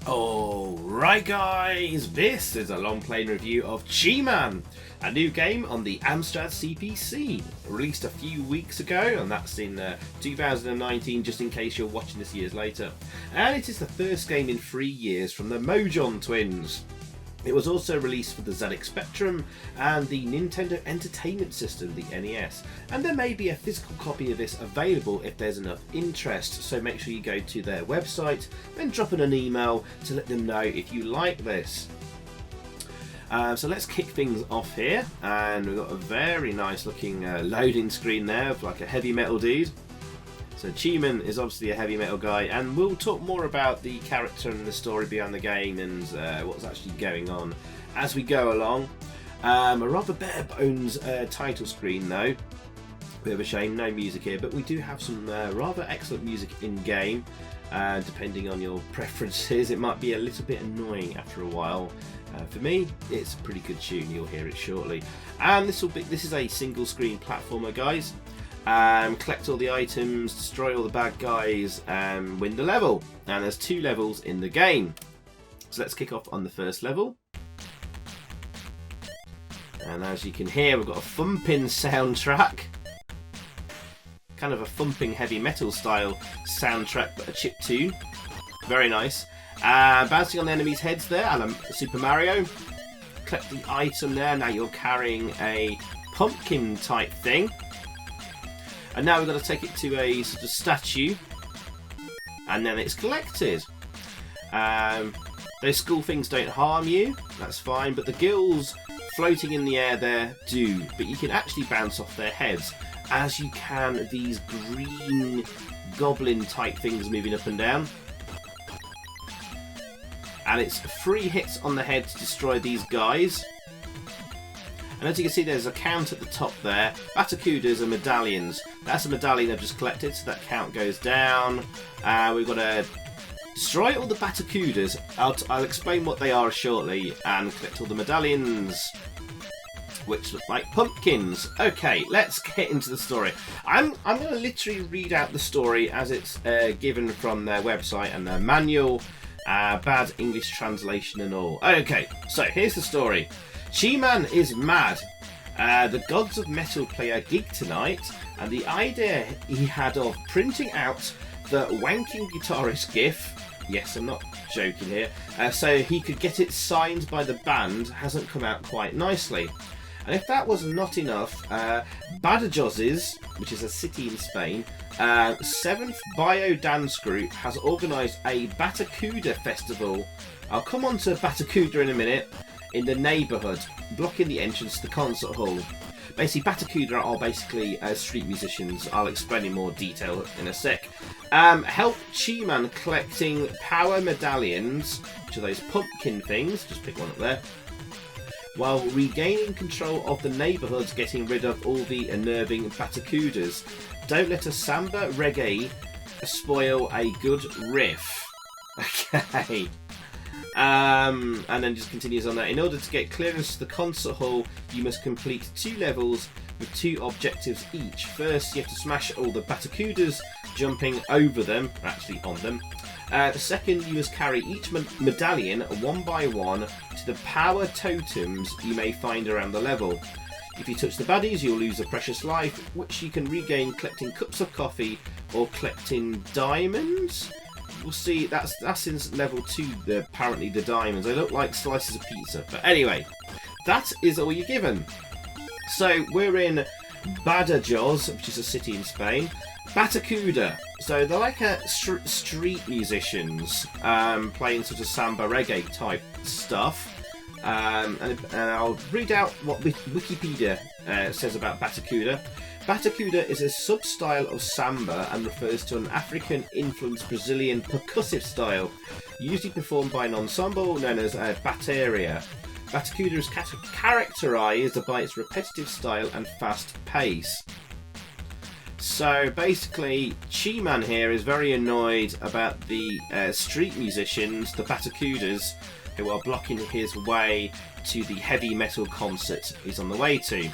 Alright guys, this is a long play review of Cheman, a new game on the Amstrad CPC, released a few weeks ago, and that's in 2019, just in case you're watching this years later. And it is the first game in 3 years from the Mojon Twins. It was also released for the ZX Spectrum and the Nintendo Entertainment System, the NES. And there may be a physical copy of this available if there's enough interest, so make sure you go to their website and drop in an email to let them know if you like this. So let's kick things off here, and we've got a very nice looking loading screen there of like a heavy metal dude. So Cheman is obviously a heavy metal guy, and we'll talk more about the character and the story behind the game and what's actually going on as we go along. A rather bare bones title screen though. Bit of a shame, no music here, but we do have some rather excellent music in game. Depending on your preferences, it might be a little bit annoying after a while. For me, it's a pretty good tune. You'll hear it shortly. And this is a single screen platformer, guys. Collect all the items, destroy all the bad guys, and win the level. And there's 2 levels in the game. So let's kick off on the first level. And as you can hear, we've got a thumping soundtrack. Kind of a thumping heavy metal style soundtrack, but a chip tune. Very nice. Bouncing on the enemies' heads there, and Super Mario. Collect the item there. Now you're carrying a pumpkin type thing. And now we've got to take it to a sort of statue, and then it's collected. Those school things don't harm you, that's fine, but the gills floating in the air there do. But you can actually bounce off their heads, as you can these green goblin type things moving up and down. And it's 3 hits on the head to destroy these guys. And as you can see, there's a count at the top there. Batakudas are medallions. That's a medallion I've just collected, so that count goes down. We've got to destroy all the Batakudas. I'll explain what they are shortly, and collect all the medallions, which look like pumpkins. Okay, let's get into the story. I'm going to literally read out the story as it's given from their website and their manual. Bad English translation and all. Okay, so here's the story. Cheman is mad. The gods of metal play a gig tonight, and the idea he had of printing out the wanking guitarist gif, yes, I'm not joking here, so he could get it signed by the band hasn't come out quite nicely. And if that was not enough, Badajoz, which is a city in Spain, 7th Bio Dance Group has organised a Batakuda festival. I'll come on to Batakuda in a minute. In the neighbourhood, blocking the entrance to the concert hall. Basically, Batakuda are basically street musicians. I'll explain in more detail in a sec. Help Cheman collecting power medallions, which are those pumpkin things, just pick one up there, while regaining control of the neighbourhoods, getting rid of all the unnerving Batakudas. Don't let a samba reggae spoil a good riff. Okay. And then just continues on that. In order to get clearance to the concert hall, you must complete 2 levels with 2 objectives each. First, you have to smash all the Batakudas, jumping over them, or actually on them. The second, you must carry each medallion one by one to the power totems you may find around the level. If you touch the baddies, you'll lose a precious life, which you can regain collecting cups of coffee or collecting diamonds. We'll see, that's in level 2, apparently the diamonds. They look like slices of pizza. But anyway, that is all you're given. So we're in Badajoz, which is a city in Spain. Batakuda. So they're like street musicians playing sort of samba reggae type stuff. And I'll read out what Wikipedia says about Batakuda. Batakuda is a sub-style of samba and refers to an African-influenced Brazilian percussive style, usually performed by an ensemble known as a bateria. Batakuda is characterised by its repetitive style and fast pace. So basically, Cheman here is very annoyed about the street musicians, the Batakudas, who are blocking his way to the heavy metal concert he's on the way to.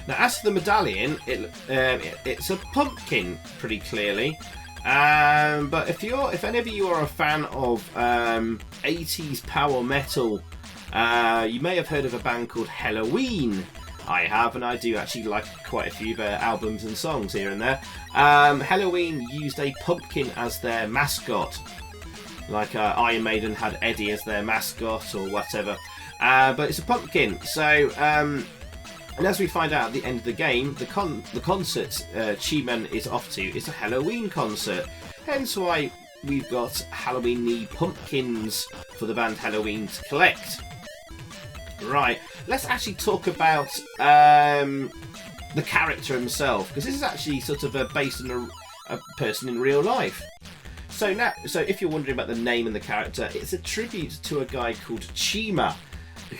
Now, as for the medallion, it's a pumpkin, pretty clearly. But if any of you are a fan of 80s power metal, you may have heard of a band called Helloween. I have, and I do actually like quite a few of their albums and songs here and there. Helloween used a pumpkin as their mascot. Like Iron Maiden had Eddie as their mascot or whatever. But it's a pumpkin. So, and as we find out at the end of the game, the concert Cheman is off to is a Helloween concert. Hence why we've got Halloween-y pumpkins for the band Helloween to collect. Right, let's actually talk about the character himself, because this is actually sort of based on a person in real life. So if you're wondering about the name and the character, it's a tribute to a guy called Cheman,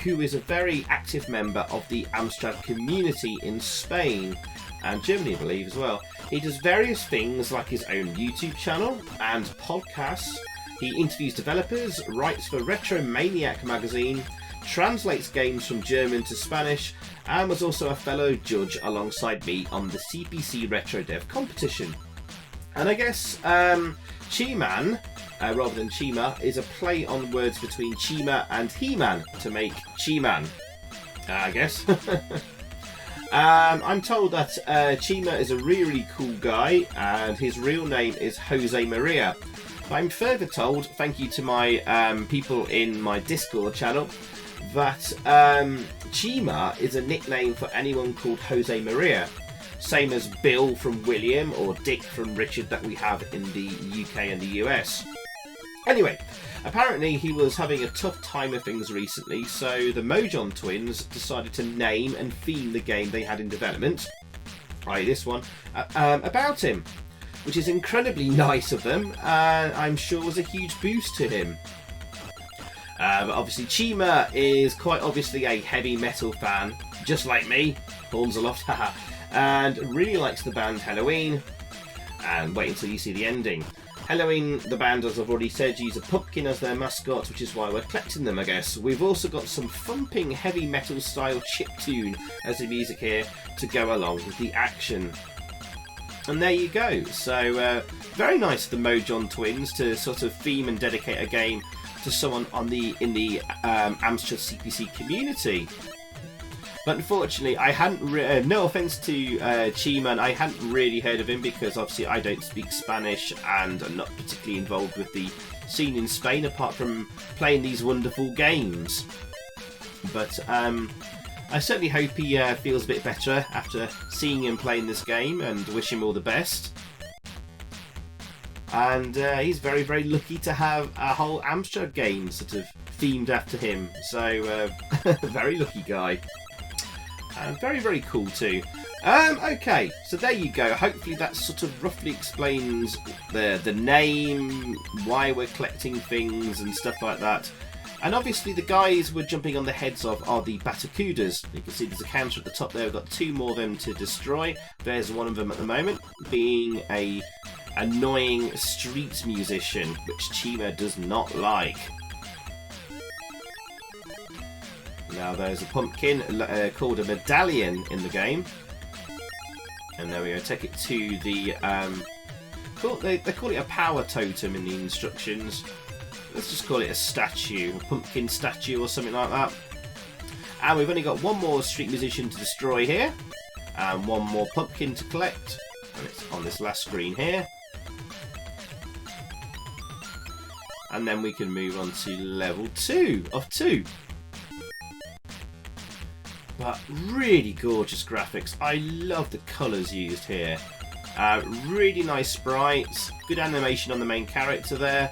who is a very active member of the Amstrad community in Spain and Germany, I believe, as well. He does various things like his own YouTube channel and podcasts. He interviews developers, writes for Retro Maniac magazine, translates games from German to Spanish, and was also a fellow judge alongside me on the CPC Retro Dev competition. And I guess Cheman, rather than Chima, is a play on words between Chima and He-Man to make Cheman, I guess. I'm told that Chima is a really cool guy, and his real name is Jose Maria. I'm further told, thank you to my people in my Discord channel, that Chima is a nickname for anyone called Jose Maria. Same as Bill from William or Dick from Richard that we have in the UK and the US. Anyway, apparently he was having a tough time of things recently, so the Mojon Twins decided to name and theme the game they had in development, i.e. this one, about him, which is incredibly nice of them, and I'm sure was a huge boost to him. But obviously Chima is quite obviously a heavy metal fan, just like me, horns aloft, haha, and really likes the band Helloween, and wait until you see the ending. Helloween, the band, as I've already said, use a pumpkin as their mascot, which is why we're collecting them, I guess. We've also got some thumping heavy metal style chiptune as the music here to go along with the action. And there you go. So very nice of the Mojon Twins to sort of theme and dedicate a game to someone in the Amstrad CPC community. But unfortunately, I hadn't. No offense to Cheman, I hadn't really heard of him because obviously I don't speak Spanish and I'm not particularly involved with the scene in Spain apart from playing these wonderful games. But I certainly hope he feels a bit better after seeing him playing this game, and wish him all the best. And he's very, very lucky to have a whole Amstrad game sort of themed after him. So very lucky guy. And very, very cool too. Okay, so there you go. Hopefully that sort of roughly explains the name, why we're collecting things and stuff like that. And obviously the guys we're jumping on the heads of are the Batacudas. You can see there's a counter at the top there. We've got 2 more of them to destroy. There's one of them at the moment, being a annoying street musician, which Chima does not like. Now there's a pumpkin called a medallion in the game. And there we go, take it to the... they call it a power totem in the instructions. Let's just call it a statue, a pumpkin statue or something like that. And we've only got one more street musician to destroy here. And one more pumpkin to collect. And it's on this last screen here. And then we can move on to level 2 of 2. But really gorgeous graphics. I love the colours used here. Really nice sprites. Good animation on the main character there.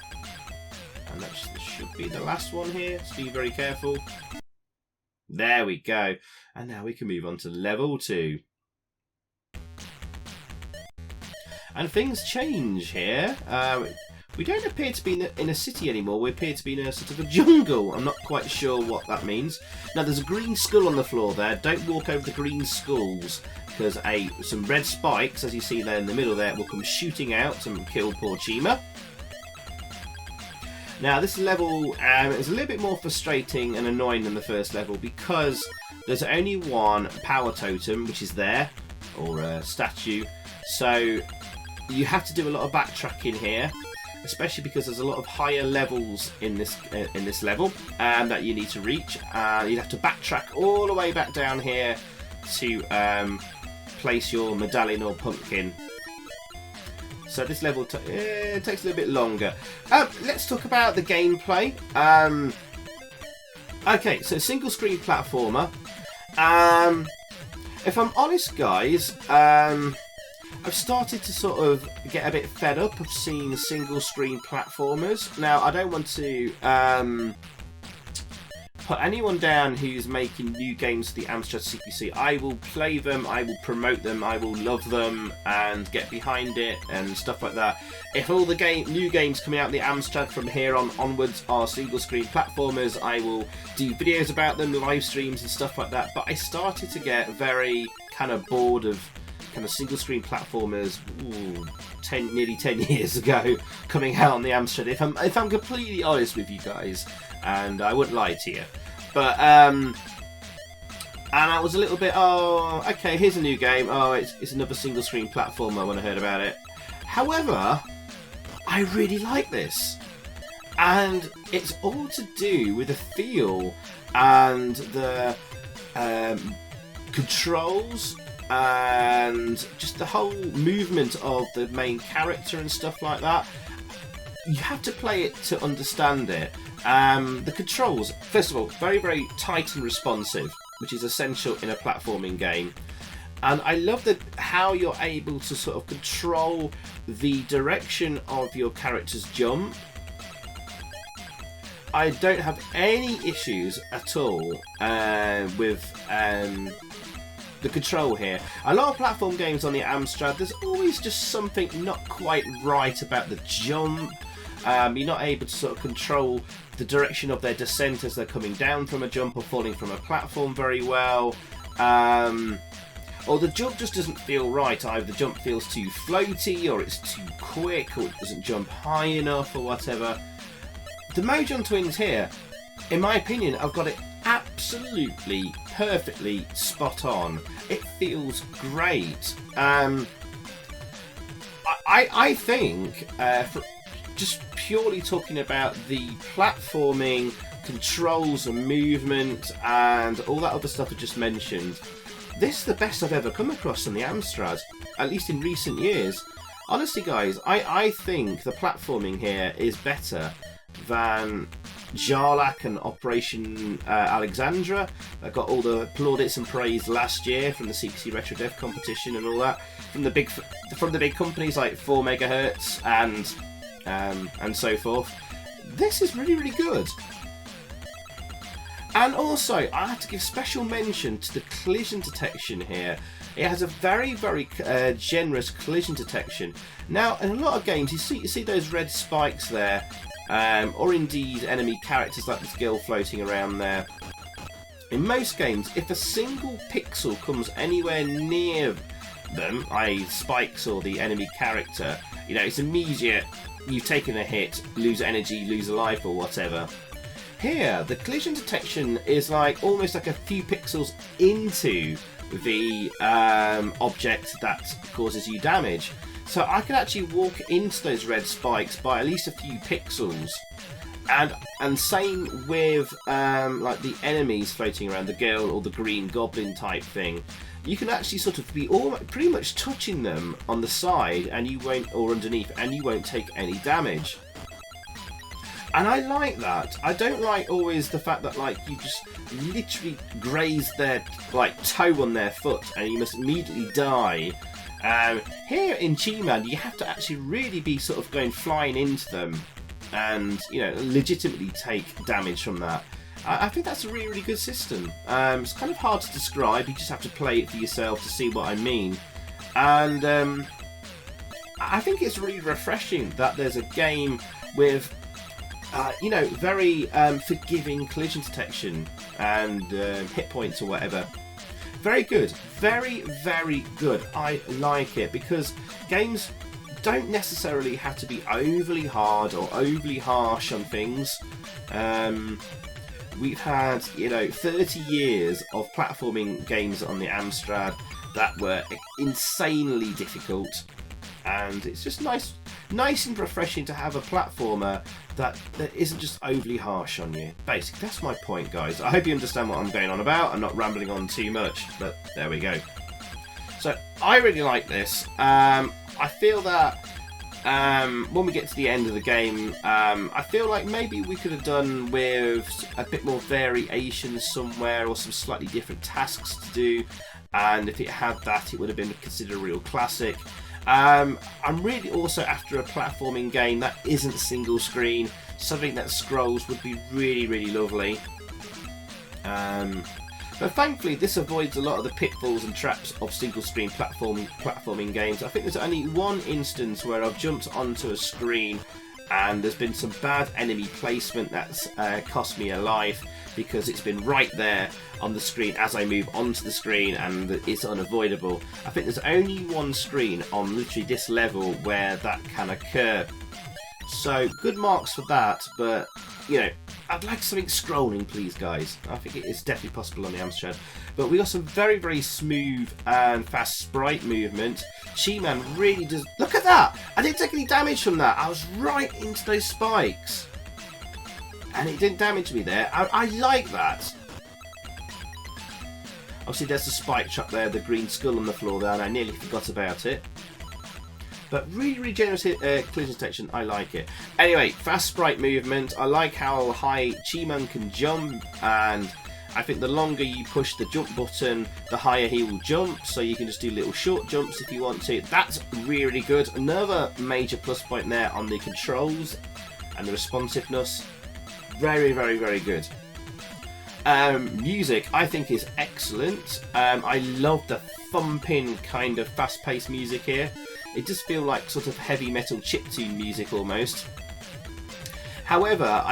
And that should be the last one here. Just be very careful. There we go. And now we can move on to level 2. And things change here. We don't appear to be in a city anymore. We appear to be in a sort of a jungle. I'm not quite sure what that means. Now there's a green skull on the floor there. Don't walk over the green skulls, because some red spikes, as you see there in the middle there, will come shooting out and kill poor Chima. Now this level is a little bit more frustrating and annoying than the first level because there's only one power totem, which is there, or a statue. So you have to do a lot of backtracking here, especially because there's a lot of higher levels in this level that you need to reach. You'd have to backtrack all the way back down here to place your medallion or pumpkin. So this level it takes a little bit longer. Let's talk about the gameplay. Okay, so single screen platformer. If I'm honest, guys, I've started to sort of get a bit fed up of seeing single screen platformers. Now, I don't want to put anyone down who's making new games for the Amstrad CPC. I will play them, I will promote them, I will love them and get behind it and stuff like that. If all the new games coming out of the Amstrad from here onwards are single screen platformers, I will do videos about them, live streams and stuff like that. But I started to get very kind of bored of kind of single screen platformers nearly 10 years ago coming out on the Amstrad, if I'm completely honest with you guys, and I wouldn't lie to you. But and I was a little bit, oh, okay, here's a new game, oh, it's another single screen platformer when I heard about it. However, I really like this, and it's all to do with the feel and the controls and just the whole movement of the main character and stuff like that. You have to play it to understand it. The controls, first of all, very, very tight and responsive, which is essential in a platforming game. And I love how you're able to sort of control the direction of your character's jump. I don't have any issues at all with the control here. A lot of platform games on the Amstrad, there's always just something not quite right about the jump. You're not able to sort of control the direction of their descent as they're coming down from a jump or falling from a platform very well. Or the jump just doesn't feel right. Either the jump feels too floaty, or it's too quick, or it doesn't jump high enough, or whatever. The Mojon Twins here, in my opinion, I've got it absolutely perfectly spot on. It feels great. I think for just purely talking about the platforming, controls and movement and all that other stuff I just mentioned, this is the best I've ever come across on the Amstrad, at least in recent years. Honestly, guys, I think the platforming here is better than Jarlac and Operation Alexandra that got all the plaudits and praise last year from the CPC Retro Dev competition and all that from the big companies like 4 MHz and so forth. This is really, really good. And also, I have to give special mention to the collision detection here. It has a very, very generous collision detection. Now, in a lot of games, you see those red spikes there, or indeed enemy characters like this girl floating around there. In most games, if a single pixel comes anywhere near them, i.e. spikes or the enemy character, you know, it's immediate. You've taken a hit, lose energy, lose a life or whatever. Here, the collision detection is like almost like a few pixels into the object that causes you damage. So I can actually walk into those red spikes by at least a few pixels. And same with like the enemies floating around, the girl or the green goblin type thing. You can actually sort of be pretty much touching them on the side and you won't, or underneath, and you won't take any damage. And I like that. I don't like always the fact that like you just literally graze their like toe on their foot and you must immediately die. Here in Cheman, you have to actually really be sort of going flying into them and, you know, legitimately take damage from that. I think that's a really, really good system. It's kind of hard to describe. You just have to play it for yourself to see what I mean. And I think it's really refreshing that there's a game with you know, very forgiving collision detection and hit points or whatever. Very good. Very, very good. I like it because games don't necessarily have to be overly hard or overly harsh on things. We've had, you know, 30 years of platforming games on the Amstrad that were insanely difficult. and it's just nice and refreshing to have a platformer that isn't just overly harsh on you. Basically, that's my point, guys. I hope you understand what I'm going on about. I'm not rambling on too much, but there we go. So I really like this. I feel that when we get to the end of the game, I feel like maybe we could have done with a bit more variation somewhere, or some slightly different tasks to do, and if it had that, it would have been considered a real classic. I'm really also after a platforming game that isn't single screen. Something that scrolls would be really lovely. But thankfully this avoids a lot of the pitfalls and traps of single screen platforming games. I think there's only one instance where I've jumped onto a screen and there's been some bad enemy placement that's cost me a life, because it's been right there on the screen as I move onto the screen, and it's unavoidable. I think there's only one screen on literally this level where that can occur. So good marks for that, but you know, I'd like something scrolling, please, guys. I think it is definitely possible on the Amstrad. But we got some very smooth and fast sprite movement. Cheman really does. Look at that! I didn't take any damage from that. I was right into those spikes, and it didn't damage me there. I like that. Obviously, there's the spike trap there, the green skull on the floor there, and I nearly forgot about it. But really generous collision detection, I like it. Anyway, fast sprite movement. I like how high Cheman can jump, and I think the longer you push the jump button, the higher he will jump, so you can just do little short jumps if you want to. That's really good. Another major plus point there on the controls and the responsiveness. Very good. Music, I think, is excellent. I love the thumping kind of fast-paced music here. It does feel like sort of heavy metal chiptune music almost. However,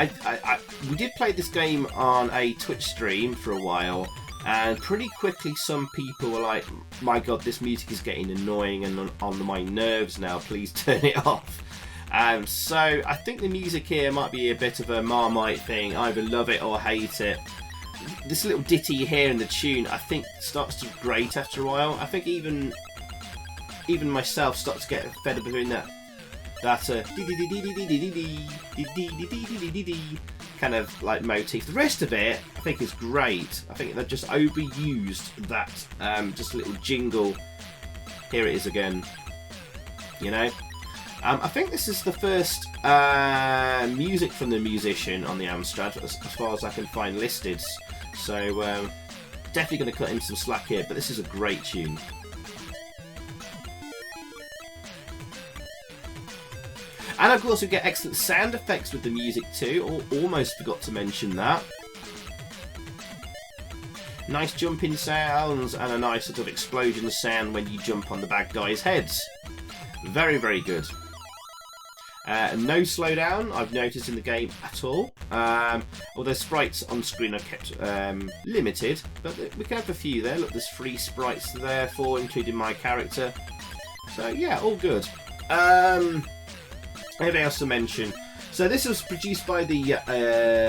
we did play this game on a Twitch stream for a while, and pretty quickly some people were like, my god, this music is getting annoying and on my nerves now, please turn it off. So I think the music here might be a bit of a Marmite thing, either love it or hate it. This little ditty you hear in the tune, I think, starts to grate after a while. I think even myself starts to get fed up with doing that kind of like motif. The rest of it, I think, is great. I think they've just overused that just a little jingle. Here it is again. You know, I think this is the first music from the musician on the Amstrad, as far as I can find listed. So definitely going to cut in some slack here, but this is a great tune. And of course we get excellent sound effects with the music too, almost forgot to mention that. Nice jumping sounds and a nice sort of explosion sound when you jump on the bad guys' heads. Very good. No slowdown I've noticed in the game at all. Although sprites on screen are kept limited, but we can have a few there. Look, there's 3 sprites there, 4 including my character. So yeah, all good. Anything else to mention? So this was produced by the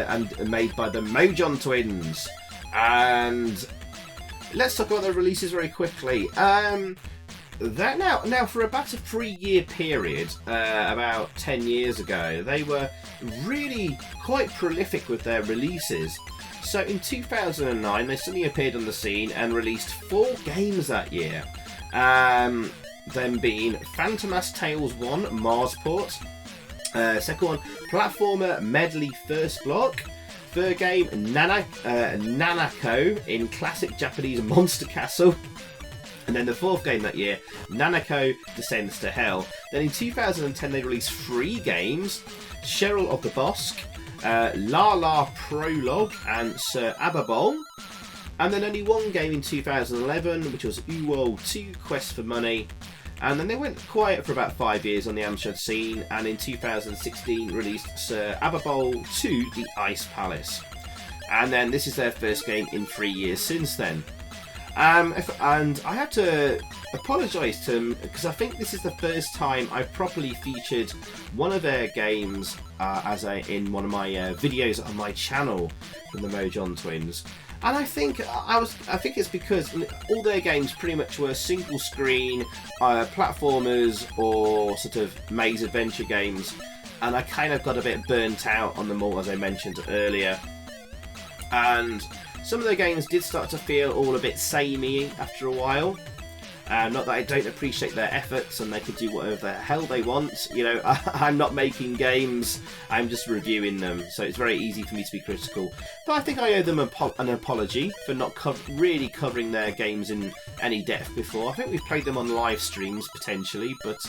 and made by the Mojon Twins, and let's talk about the releases very quickly. That now for about a 3-year period, about 10 years ago, they were really quite prolific with their releases. So in 2009, they suddenly appeared on the scene and released 4 games that year. Them being Phantomas Tales 1 Marsport, second one Platformer Medley First Block, third game Nanako in classic Japanese Monster Castle, and then the 4th game that year, Nanako Descends to Hell. Then in 2010 they released 3 games, Cheryl of the Bosque, La La Prologue and Sir Ababol. And then only 1 game in 2011, which was Uwo 2 Quest for Money. And then they went quiet for about 5 years on the Amstrad scene, and in 2016 released Sir Ababol 2 The Ice Palace. And then this is their first game in 3 years since then. And I have to apologise to them because I think this is the first time I've properly featured one of their games in one of my videos on my channel from the Mojon Twins. And I think it's because all their games pretty much were single screen platformers or sort of maze adventure games, and I kind of got a bit burnt out on them all, as I mentioned earlier. And some of their games did start to feel all a bit samey after a while. Not that I don't appreciate their efforts and they could do whatever the hell they want. You know, I'm not making games, I'm just reviewing them, so it's very easy for me to be critical. But I think I owe them an apology for not really covering their games in any depth before. I think we've played them on live streams potentially, but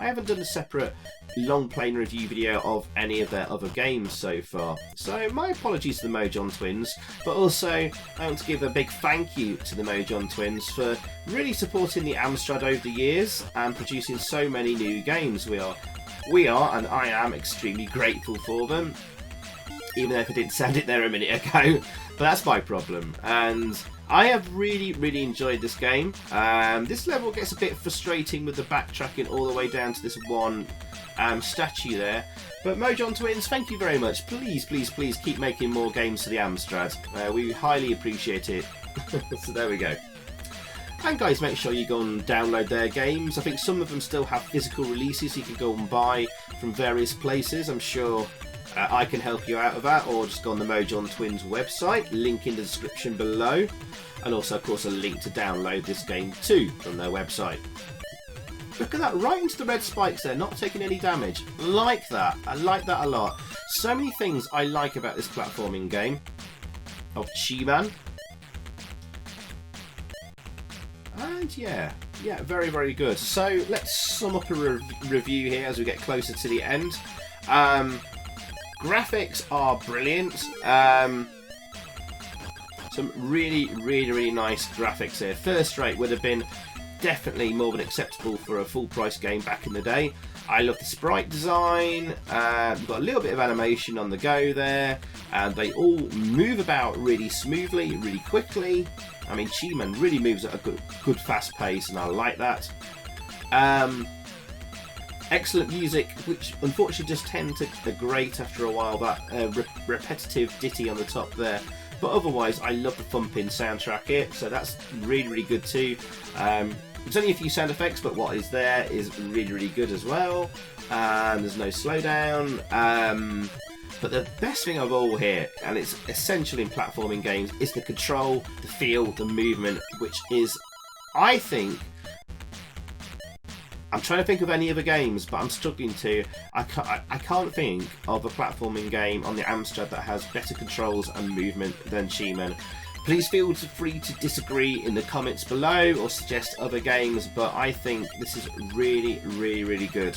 I haven't done a separate long playing review video of any of their other games so far. So my apologies to the Mojon Twins, but also I want to give a big thank you to the Mojon Twins for really supporting the Amstrad over the years and producing so many new games. We are, and I am extremely grateful for them, even if I didn't sound it there a minute ago, but that's my problem. And I have really enjoyed this game. This level gets a bit frustrating with the backtracking all the way down to this one statue there. But Mojon Twins, thank you very much. Please keep making more games for the Amstrad. We highly appreciate it. So there we go. And guys, make sure you go and download their games. I think some of them still have physical releases you can go and buy from various places. I'm sure I can help you out with that, or just go on the Mojon Twins website, link in the description below, and also of course a link to download this game too from their website. Look at that, right into the red spikes there, not taking any damage. Like that, I like that a lot. So many things I like about this platforming game of Cheman. And yeah, very good. So let's sum up a review here as we get closer to the end. Graphics are brilliant. Some really nice graphics here. First rate would have been definitely more than acceptable for a full price game back in the day. I love the sprite design. We've got a little bit of animation on the go there, and they all move about really smoothly, really quickly. I mean, Cheman really moves at a good fast pace, and I like that. Excellent music, which unfortunately just tend to grate after a while, that repetitive ditty on the top there. But otherwise, I love the thumping soundtrack here, so that's really good too. There's only a few sound effects, but what is there is really good as well. There's no slowdown. But the best thing of all here, and it's essential in platforming games, is the control, the feel, the movement, which is, I think, I'm trying to think of any other games, but I'm struggling to. I can't think of a platforming game on the Amstrad that has better controls and movement than Cheman. Please feel free to disagree in the comments below or suggest other games, but I think this is really good.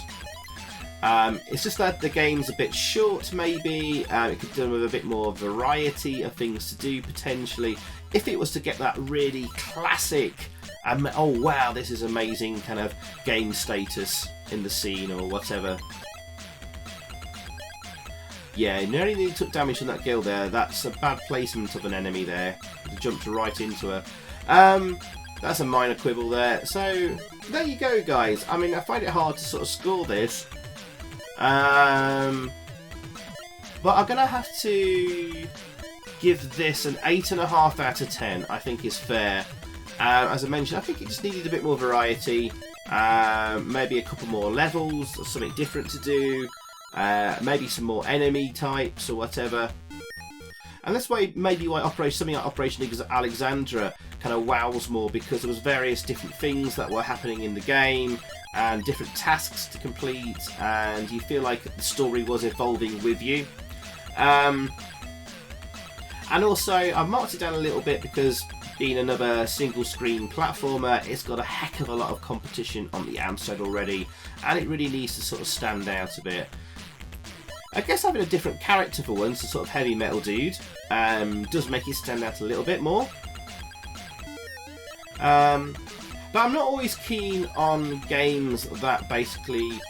It's just that the game's a bit short, maybe. It could do with a bit more variety of things to do, potentially. If it was to get that really classic, oh wow, this is amazing kind of game status in the scene or whatever. Yeah, nearly took damage from that girl there. That's a bad placement of an enemy there. Jumped right into her. That's a minor quibble there. So, there you go, guys. I mean, I find it hard to sort of score this. But I'm going to have to give this an 8.5 out of 10. I think is fair. As I mentioned, I think it just needed a bit more variety. Maybe a couple more levels, or something different to do. Maybe some more enemy types or whatever. And that's why something like Operation Alexandra kind of wows more, because there was various different things that were happening in the game and different tasks to complete, and you feel like the story was evolving with you. And also, I've marked it down a little bit because being another single screen platformer, it's got a heck of a lot of competition on the Amstrad already, and it really needs to sort of stand out a bit. I guess having a different character for once, a sort of heavy metal dude, does make it stand out a little bit more. But I'm not always keen on games that basically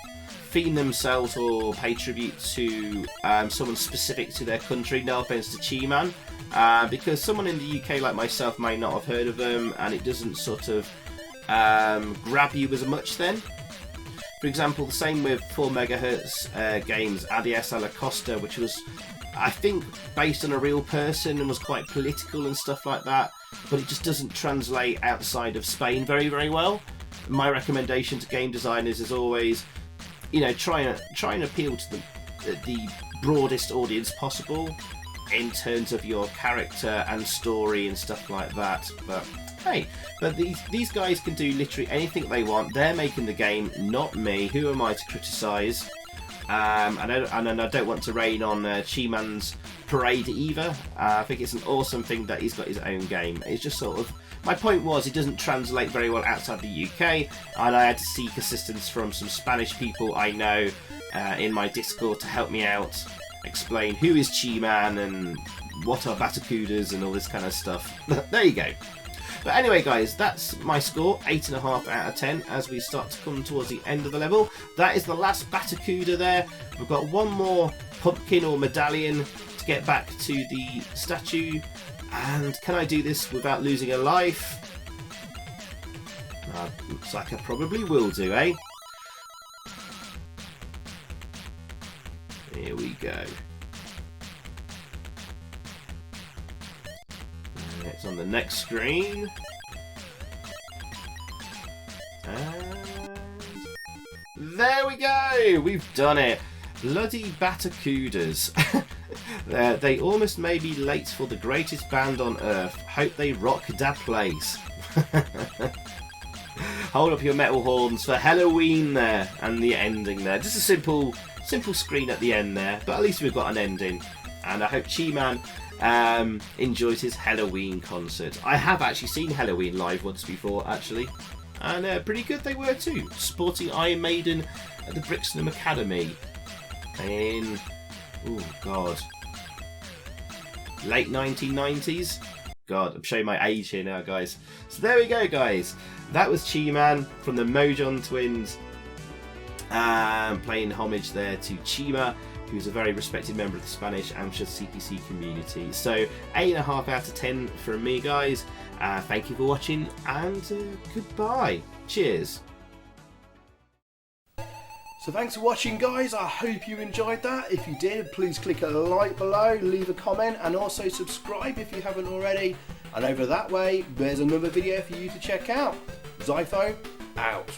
theme themselves or pay tribute to someone specific to their country. No offense to Cheman, because someone in the UK like myself may not have heard of them, and it doesn't sort of grab you as much then. For example, the same with 4 MHz games Adias a la Costa, which was, I think, based on a real person and was quite political and stuff like that, but it just doesn't translate outside of Spain very, very well. My recommendation to game designers is always, you know, try and appeal to the broadest audience possible in terms of your character and story and stuff like that. But hey, but these guys can do literally anything they want. They're making the game, not me. Who am I to criticise? And I don't want to rain on Cheman's parade either. I think it's an awesome thing that he's got his own game. It's just sort of, my point was, it doesn't translate very well outside the UK, and I had to seek assistance from some Spanish people I know in my Discord to help me out, explain who is Cheman and what are Batacudas and all this kind of stuff. There you go. But anyway, guys, that's my score, 8.5 out of 10, as we start to come towards the end of the level. That is the last Batacuda there. We've got one more pumpkin or medallion to get back to the statue. And can I do this without losing a life? Looks like I probably will do, eh? Here we go. It's on the next screen. And there we go! We've done it! Bloody Batacudas. They almost made me late for the greatest band on earth. Hope they rock that place. Hold up your metal horns for Helloween there, and the ending there. Just a simple screen at the end there, but at least we've got an ending. And I hope Cheman enjoys his Helloween concert. I have actually seen Helloween live once before, actually, and pretty good they were too. Supporting Iron Maiden at the Brixton Academy in, oh god, late 1990s. God, I'm showing my age here now, guys. So there we go, guys. That was Cheman from the Mojon Twins, playing homage there to Chima, who's a very respected member of the Spanish Amstrad CPC community. So 8.5 out of 10 from me, guys. Thank you for watching, and goodbye. Cheers. So thanks for watching, guys. I hope you enjoyed that. If you did, please click a like below, leave a comment, and also subscribe if you haven't already. And over that way, there's another video for you to check out. Zypho out.